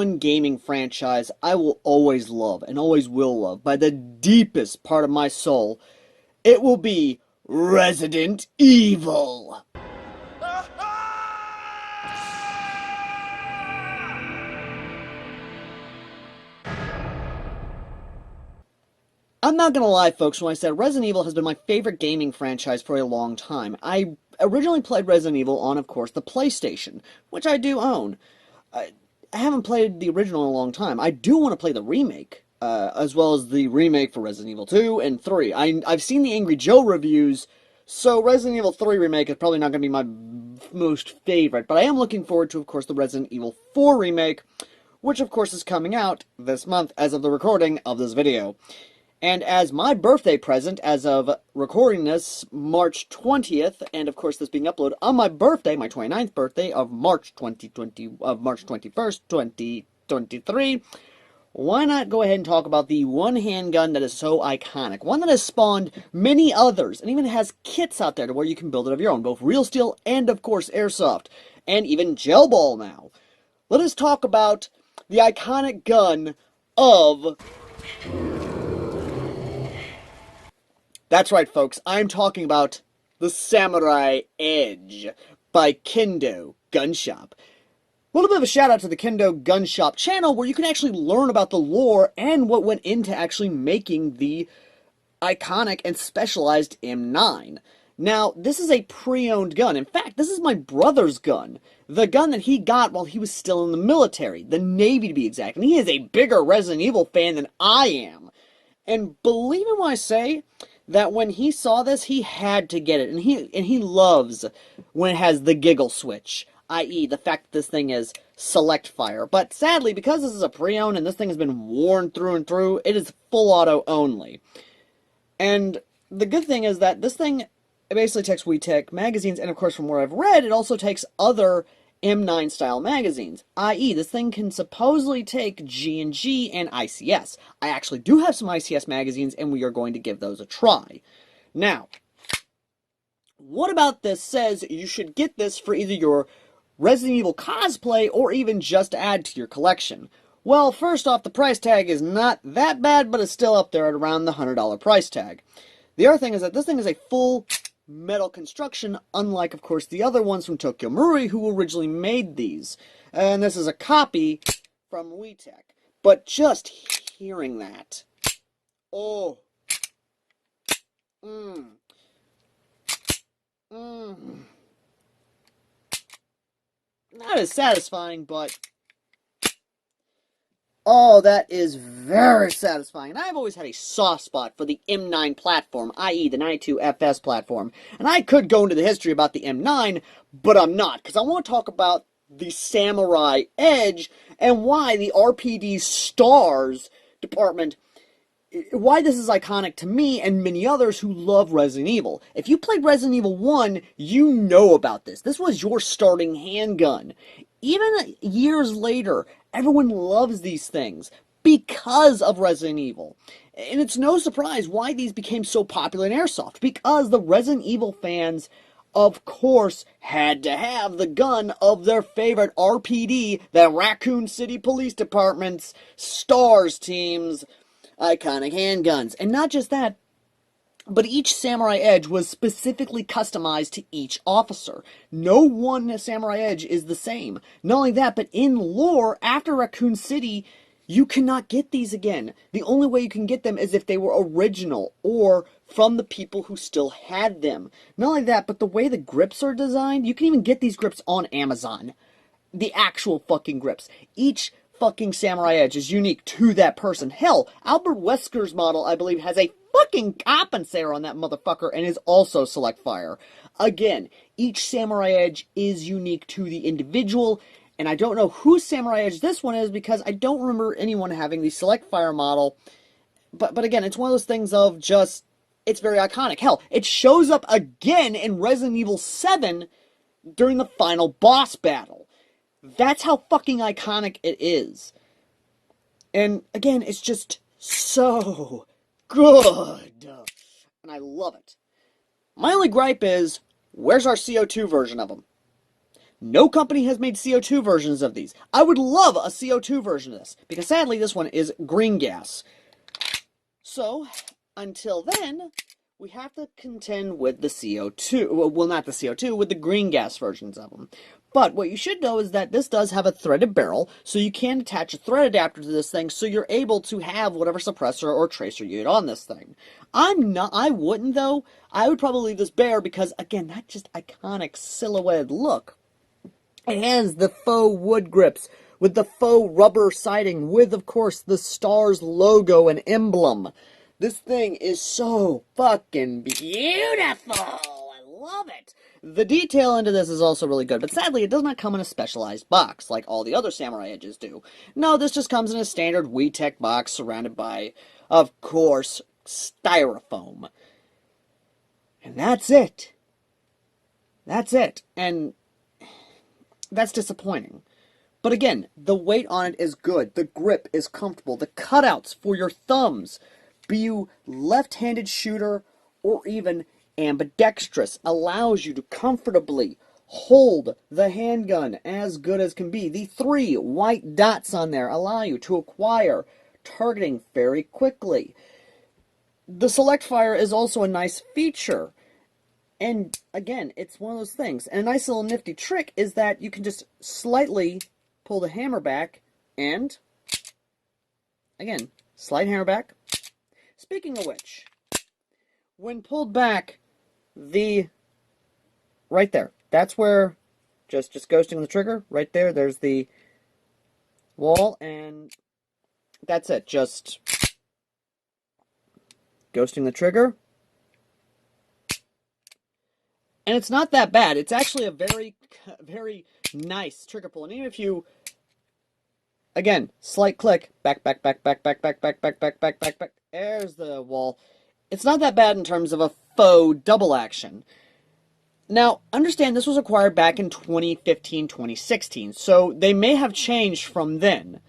one gaming franchise I will always love and always will love by the deepest part of my soul. It will be Resident Evil. I'm not gonna lie, folks, when I said Resident Evil has been my favorite gaming franchise for a long time. I originally played Resident Evil on, of course, the PlayStation, which I do own. I haven't played the original in a long time. I do want to play the remake, as well as the remake for Resident Evil 2 and 3. I've seen the Angry Joe reviews, so Resident Evil 3 remake is probably not going to be my most favorite, but I am looking forward to, of course, the Resident Evil 4 remake, which, of course, is coming out this month as of the recording of this video. And as my birthday present, as of recording this, March 20th, and of course this being uploaded on my birthday, my 29th birthday of March 21st, 2023, why not go ahead and talk about the one handgun that is so iconic, one that has spawned many others, and even has kits out there to where you can build it of your own, both real steel and, of course, airsoft, and even gel ball now. Let us talk about the iconic gun of... That's right, folks. I'm talking about the Samurai Edge by Kendo Gun Shop. A little bit of a shout out to the Kendo Gun Shop channel where you can actually learn about the lore and what went into actually making the iconic and specialized M9. Now, this is a pre-owned gun. In fact, this is my brother's gun. The gun that he got while he was still in the military, the Navy to be exact. And he is a bigger Resident Evil fan than I am. And believe me when I say that when he saw this, he had to get it. And he loves when it has the giggle switch, i.e. the fact that this thing is select fire. But sadly, because this is a pre-owned and this thing has been worn through and through, it is full auto only. And the good thing is that this thing, it basically takes WeTech magazines, and of course from where I've read, it also takes other M9 style magazines, i.e. this thing can supposedly take G&G and ICS. I actually do have some ICS magazines, and we are going to give those a try. Now, what about this says you should get this for either your Resident Evil cosplay or even just add to your collection? Well, first off, the price tag is not that bad, but it's still up there at around the $100 price tag. The other thing is that this thing is a full metal construction, unlike, of course, the other ones from Tokyo Marui, who originally made these. And this is a copy from WeTech. But just hearing that, oh, not as satisfying, but oh, that is very satisfying. And I've always had a soft spot for the M9 platform, i.e. the 92FS platform. And I could go into the history about the M9, but I'm not, because I want to talk about the Samurai Edge and why the RPD S.T.A.R.S department, why this is iconic to me and many others who love Resident Evil. If you played Resident Evil 1, you know about this. This was your starting handgun. Even years later, everyone loves these things because of Resident Evil. And it's no surprise why these became so popular in Airsoft, because the Resident Evil fans, of course, had to have the gun of their favorite RPD, the Racoon City Police Department's S.T.A.R.S team's iconic handguns. And not just that, but each Samurai Edge was specifically customized to each officer. No one Samurai Edge is the same. Not only that, but in lore, after Racoon City, you cannot get these again. The only way you can get them is if they were original, or from the people who still had them. Not only that, but the way the grips are designed, you can even get these grips on Amazon. The actual fucking grips. Each fucking Samurai Edge is unique to that person. Hell, Albert Wesker's model, I believe, has a fucking compensator on that motherfucker and is also select fire. Again, each Samurai Edge is unique to the individual, and I don't know whose Samurai Edge this one is because I don't remember anyone having the select fire model. But again, it's one of those things of just, it's very iconic. Hell, it shows up again in Resident Evil 7 during the final boss battle. That's how fucking iconic it is. And again, it's just so good. And I love it. My only gripe is, where's our CO2 version of them? No company has made CO2 versions of these. I would love a CO2 version of this, because sadly this one is green gas. So, until then, we have to contend with the CO2. Well, not the CO2, with the green gas versions of them. But what you should know is that this does have a threaded barrel, so you can attach a thread adapter to this thing, so you're able to have whatever suppressor or tracer unit on this thing. I wouldn't though. I would probably leave this bare because, again, that just iconic silhouette look. It has the faux wood grips with the faux rubber siding with, of course, the S.T.A.R.S logo and emblem. This thing is so fucking beautiful. I love it. The detail into this is also really good, but sadly it does not come in a specialized box like all the other Samurai Edges do. No, this just comes in a standard WeTech box surrounded by, of course, styrofoam. And that's it. That's it. And that's disappointing. But again, the weight on it is good. The grip is comfortable. The cutouts for your thumbs, be you left-handed shooter or even ambidextrous, allows you to comfortably hold the handgun as good as can be. The 3 white dots on there allow you to acquire targeting very quickly. The select fire is also a nice feature. And again, it's one of those things. And a nice little nifty trick is that you can just slightly pull the hammer back and, again, slight hammer back. Speaking of which, when pulled back, right there, that's where, just ghosting the trigger, right there, there's the wall, and that's it, just ghosting the trigger. And it's not that bad. It's actually a very, very nice trigger pull. And even if you, again, slight click, back, back, back, back, back, back, back, back, back, back, back, back, there's the wall. It's not that bad in terms of a faux double action. Now, understand this was acquired back in 2015, 2016, so they may have changed from then.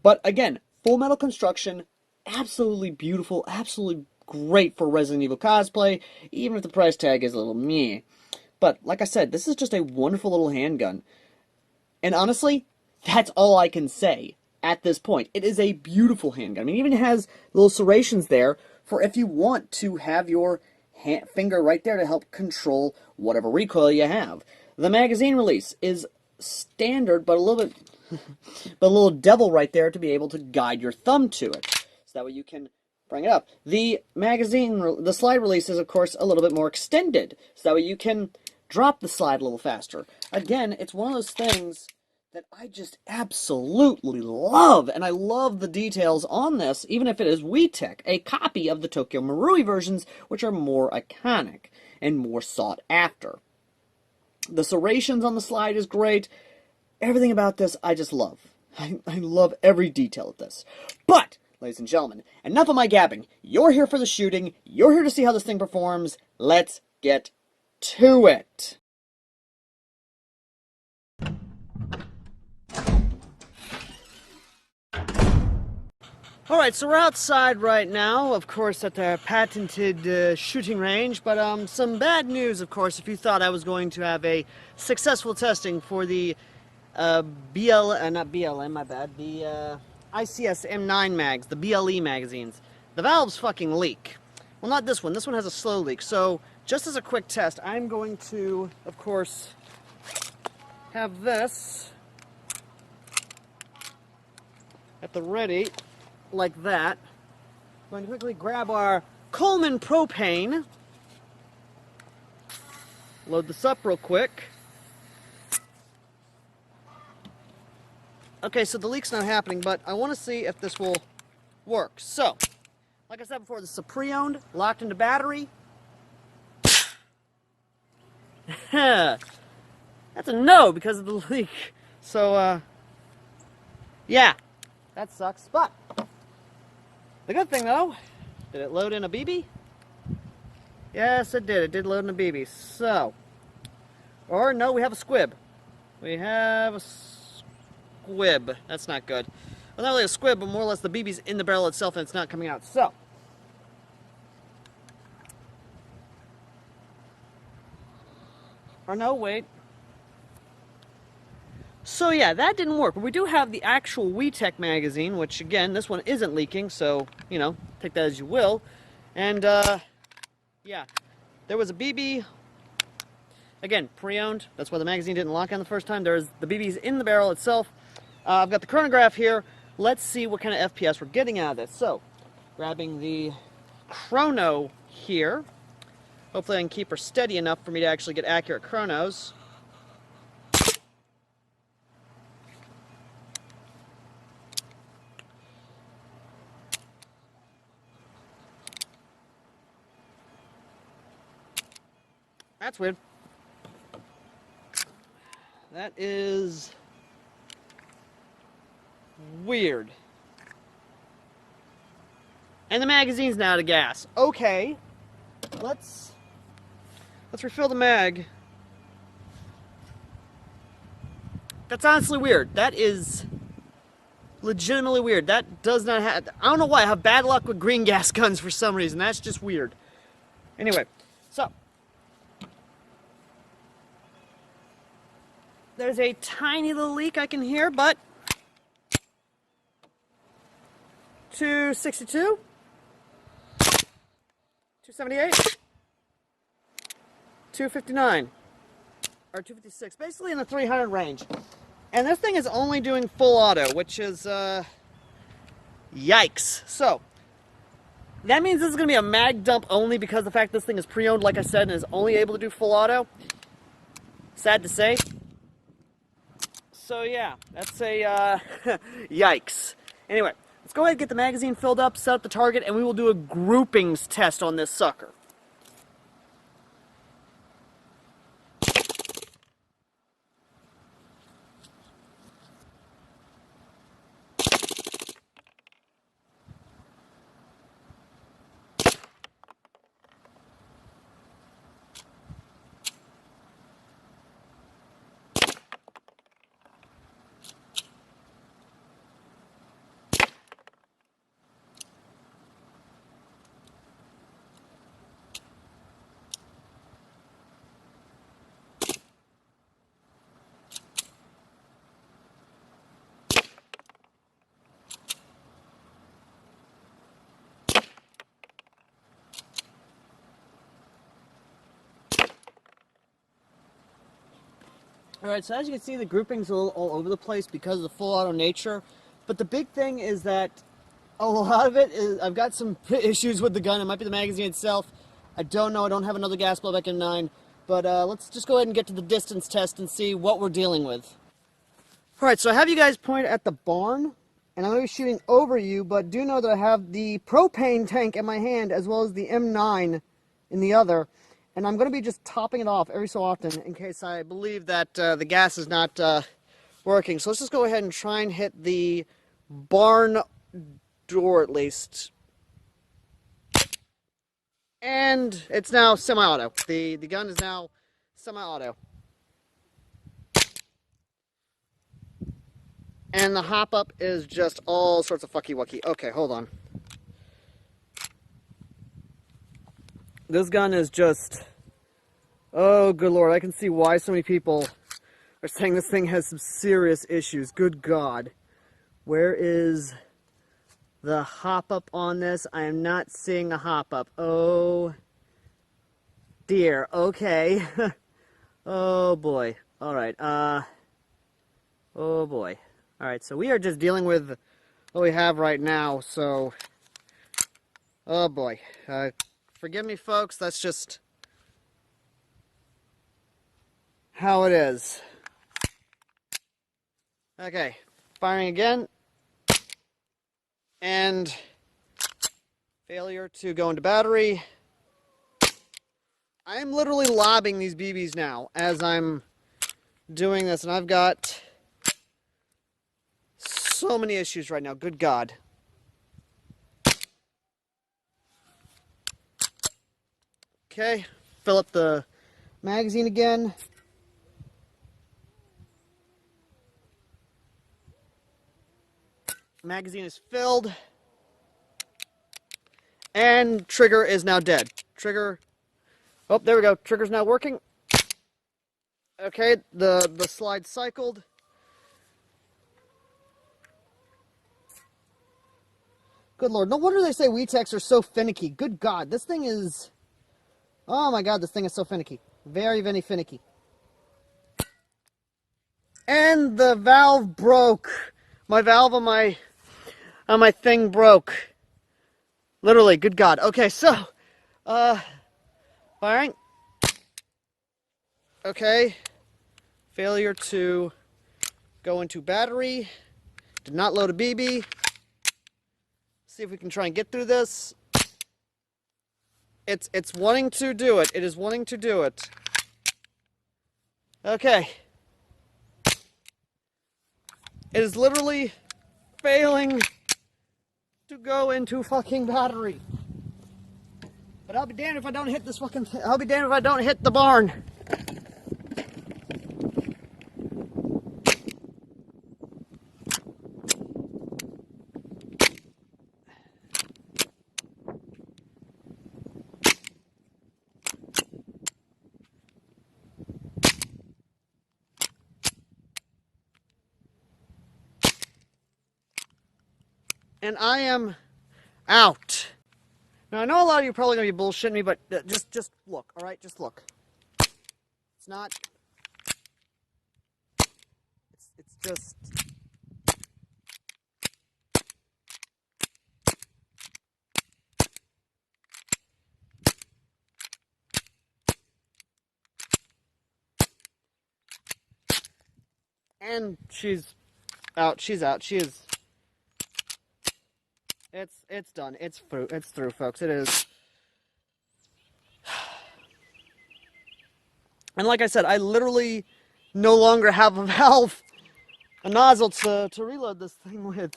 But again, Full Metal Construction, absolutely beautiful, absolutely great for Resident Evil cosplay, even if the price tag is a little meh. But like I said, this is just a wonderful little handgun. And honestly, that's all I can say at this point. It is a beautiful handgun. I mean, it even has little serrations there for if you want to have your finger right there to help control whatever recoil you have. The magazine release is standard, but a little bit, but a little devil right there to be able to guide your thumb to it. So that way you can bring it up. The the slide release is, of course, a little bit more extended. So that way you can drop the slide a little faster. Again, it's one of those things that I just absolutely love, and I love the details on this, even if it is WeTech, a copy of the Tokyo Marui versions, which are more iconic and more sought after. The serrations on the slide is great. Everything about this I just love. I love every detail of this. But, ladies and gentlemen, enough of my gabbing. You're here for the shooting. You're here to see how this thing performs. Let's get to it. Alright, so we're outside right now, of course, at the patented shooting range, but some bad news, of course, if you thought I was going to have a successful testing for the not BLM, my bad, the ICS M9 mags, the BLE magazines. The valves fucking leak. Well, not this one. This one has a slow leak. So, just as a quick test, I'm going to, of course, have this at the ready, like that. I'm going to quickly grab our Coleman propane. Load this up real quick. Okay, so the leak's not happening, but I want to see if this will work. So, like I said before, this is a pre-owned, locked into battery. That's a no because of the leak. So, yeah, that sucks. But the good thing, though, did it load in a BB? Yes, it did. It did load in a BB. So, or no, we have a squib. We have a squib. That's not good. Well, not really a squib, but more or less the BB's in the barrel itself and it's not coming out. So, or no, wait. So yeah, that didn't work. But we do have the actual WeTech magazine, which again, this one isn't leaking, so, you know, take that as you will. And, yeah, there was a BB, again, pre-owned. That's why the magazine didn't lock on the first time. There's the BBs in the barrel itself. I've got the chronograph here. Let's see what kind of FPS we're getting out of this. So, grabbing the chrono here. Hopefully I can keep her steady enough for me to actually get accurate chronos. That's weird. That is weird. And the magazine's now out of gas. Okay. Let's refill the mag. That's honestly weird. That is legitimately weird. That does not have... I don't know why. I have bad luck with green gas guns for some reason. That's just weird. Anyway, so... there's a tiny little leak I can hear, but... 262? 278? 259? Or 256? Basically in the 300 range. And this thing is only doing full auto, which is, yikes. So, that means this is going to be a mag dump only because the fact this thing is pre-owned, like I said, and is only able to do full auto. Sad to say. So yeah, that's a, yikes. Anyway, let's go ahead and get the magazine filled up, set up the target, and we will do a groupings test on this sucker. Alright, so as you can see, the grouping's a little all over the place because of the full auto nature. But the big thing is that a lot of it is, I've got some issues with the gun. It might be the magazine itself. I don't know. I don't have another gas blowback M9. But let's just go ahead and get to the distance test and see what we're dealing with. Alright, so I have you guys point at the barn. And I'm going to be shooting over you, but do know that I have the propane tank in my hand as well as the M9 in the other. And I'm going to be just topping it off every so often in case I believe that the gas is not working. So let's just go ahead and try and hit the barn door at least. And it's now semi-auto. The gun is now semi-auto. And the hop-up is just all sorts of fucky-wucky. Okay, hold on. This gun is just... oh, good lord. I can see why so many people are saying this thing has some serious issues. Good God. Where is the hop-up on this? I am not seeing a hop-up. Oh, dear. Okay. Oh, boy. Alright, oh, boy. Alright, so we are just dealing with what we have right now, so... oh, boy. Forgive me, folks. That's just how it is. Okay, firing again. And failure to go into battery. I am literally lobbing these BBs now as I'm doing this, and I've got so many issues right now. Good God. Okay, fill up the magazine again. Magazine is filled. And trigger is now dead. Trigger. Oh, there we go. Trigger's now working. Okay, the slide cycled. Good lord, no wonder they say WeTechs are so finicky. Good god, this thing is... Oh my god, this thing is so finicky. Very, very finicky. And the valve broke. My valve on my thing broke. Literally, good god. Okay, so, firing. Okay. Failure to go into battery. Did not load a BB. See if we can try and get through this. It's wanting to do it. It is wanting to do it. Okay. It is literally failing to go into fucking battery. But I'll be damned if I don't hit this fucking thing. I'll be damned if I don't hit the barn. And I am out. Now, I know a lot of you are probably going to be bullshitting me, but just look, all right? Just look. It's not... It's just... And she's out. She's out. She is... It's done. It's through, folks. It is. And like I said, I literally no longer have a valve, a nozzle to reload this thing with.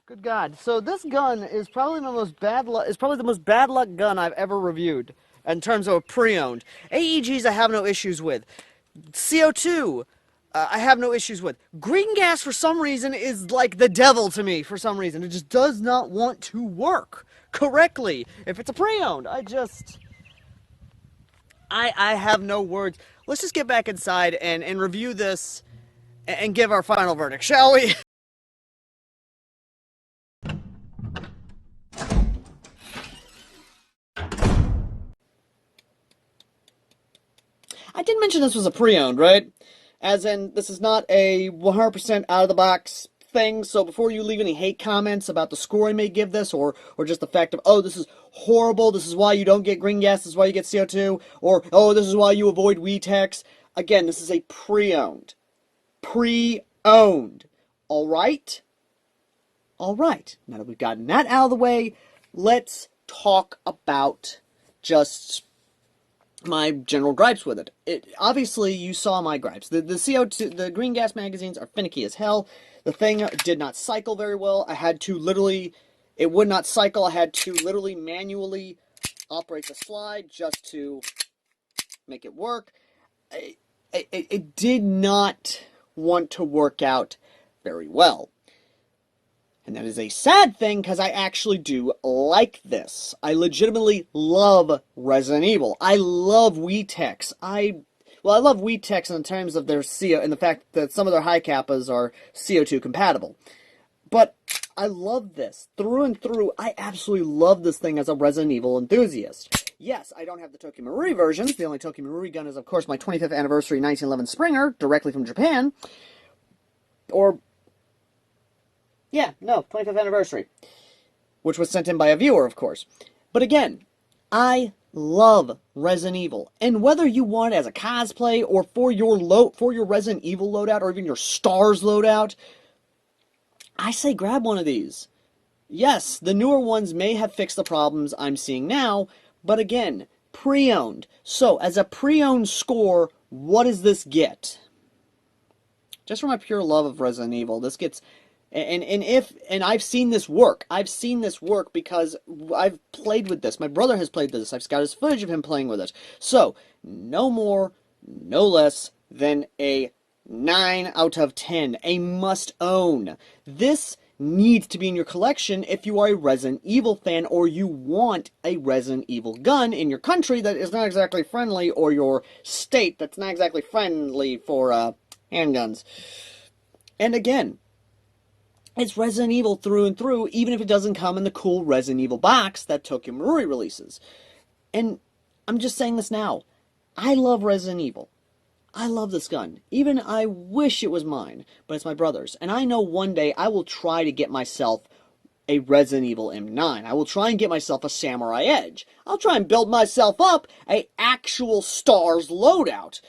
Good God. So this gun is probably the most bad luck gun I've ever reviewed in terms of pre-owned. AEGs I have no issues with. CO2 I have no issues with. Green gas for some reason is like the devil to me for some reason. It just does not want to work correctly if it's a pre-owned. I have no words. Let's just get back inside and review this and give our final verdict, shall we? I did mention this was a pre-owned, right? As in, this is not a 100% out-of-the-box thing, so before you leave any hate comments about the score I may give this, or just the fact of, oh, this is horrible, this is why you don't get green gas, this is why you get CO2, or, oh, this is why you avoid WeTechs. Again, this is a pre-owned. Pre-owned. Alright? Alright. Now that we've gotten that out of the way, let's talk about just my general gripes with it. Obviously, you saw my gripes. The CO2, the green gas magazines are finicky as hell. The thing did not cycle very well. I had to literally, it would not cycle. I had to literally manually operate the slide just to make it work. It did not want to work out very well. And that is a sad thing, because I actually do like this. I legitimately love Resident Evil. I love WeTechs. I love WeTechs in terms of their CO, and the fact that some of their high kappas are CO2 compatible. But I love this. Through and through, I absolutely love this thing as a Resident Evil enthusiast. Yes, I don't have the Tokyo Marui versions. The only Tokyo Marui gun is, of course, my 25th anniversary 1911 Springer, directly from Japan. Or... yeah, no, 25th anniversary. Which was sent in by a viewer, of course. But again, I love Resident Evil. And whether you want it as a cosplay, or for your Resident Evil loadout, or even your S.T.A.R.S loadout, I say grab one of these. Yes, the newer ones may have fixed the problems I'm seeing now, but again, pre-owned. So, as a pre-owned score, what does this get? Just from my pure love of Resident Evil, this gets... And I've seen this work. I've seen this work because I've played with this. My brother has played this. I've got his footage of him playing with it. So, no more, no less than a 9 out of 10. A must-own. This needs to be in your collection if you are a Resident Evil fan, or you want a Resident Evil gun in your country that is not exactly friendly, or your state that's not exactly friendly for handguns. And again, It's Resident Evil through and through, even if it doesn't come in the cool Resident Evil box that Tokyo Marui releases. And I'm just saying this now. I love Resident Evil. I love this gun. Even I wish it was mine, but it's my brother's. And I know one day I will try to get myself a Resident Evil M9. I will try and get myself a Samurai Edge. I'll try and build myself up a actual S.T.A.R.S loadout.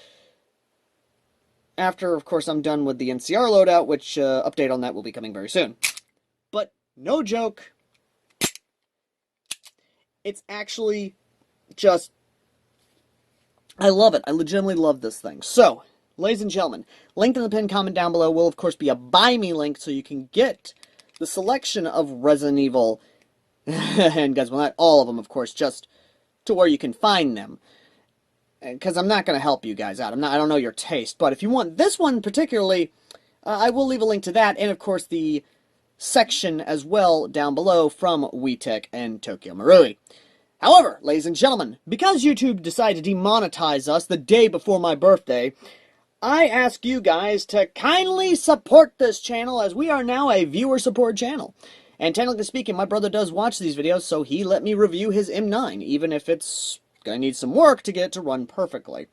After, of course, I'm done with the NCR loadout, which update on that will be coming very soon. But no joke, it's actually just, I love it. I legitimately love this thing. So, ladies and gentlemen, linked in the pinned comment down below will, of course, be a buy me link so you can get the selection of Resident Evil, and guys, well, not all of them, of course, just to where you can find them. Because I'm not going to help you guys out. I don't know your taste. But if you want this one particularly, I will leave a link to that. And, of course, the section as well down below from WeTech and Tokyo Marui. However, ladies and gentlemen, because YouTube decided to demonetize us the day before my birthday, I ask you guys to kindly support this channel, as we are now a viewer support channel. And technically speaking, my brother does watch these videos, so he let me review his M9, even if it's gonna need some work to get it to run perfectly.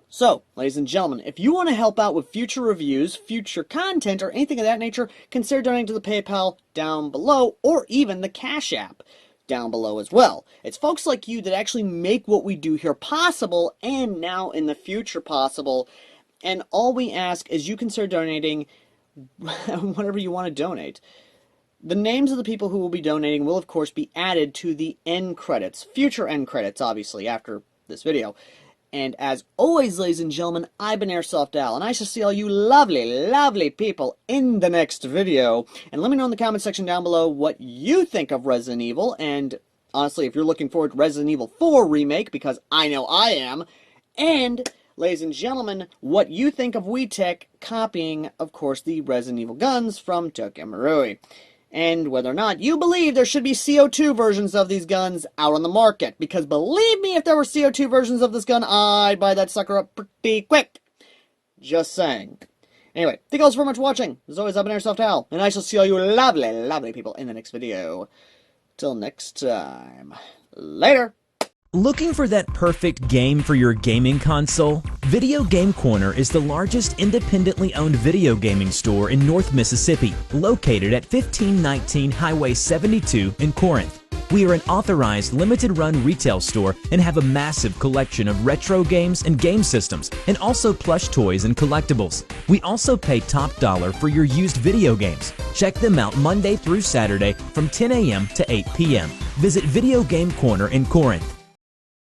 So, ladies and gentlemen, if you want to help out with future reviews, future content, or anything of that nature, consider donating to the PayPal down below, or even the Cash App down below as well. It's folks like you that actually make what we do here possible, and now in the future possible. And all we ask is you consider donating whatever you want to donate. The names of the people who will be donating will, of course, be added to the end credits. Future end credits, obviously, after this video. And as always, ladies and gentlemen, I've been AirsoftAL, and I shall see all you lovely, lovely people in the next video. And let me know in the comment section down below what you think of Resident Evil, and honestly, if you're looking forward to Resident Evil 4 Remake, because I know I am. And, ladies and gentlemen, what you think of WeTech copying, of course, the Resident Evil guns from Tokyo Marui. And whether or not you believe there should be CO2 versions of these guns out on the market. Because believe me, if there were CO2 versions of this gun, I'd buy that sucker up pretty quick. Just saying. Anyway, thank you all so very much for watching. As always, I've been AirsoftAL, and I shall see all you lovely, lovely people in the next video. Till next time. Later! Looking for that perfect game for your gaming console? Video Game Corner is the largest independently owned video gaming store in North Mississippi, located at 1519 Highway 72 in Corinth. We are an authorized limited-run retail store and have a massive collection of retro games and game systems, and also plush toys and collectibles. We also pay top dollar for your used video games. Check them out Monday through Saturday from 10 a.m. to 8 p.m. Visit Video Game Corner in Corinth.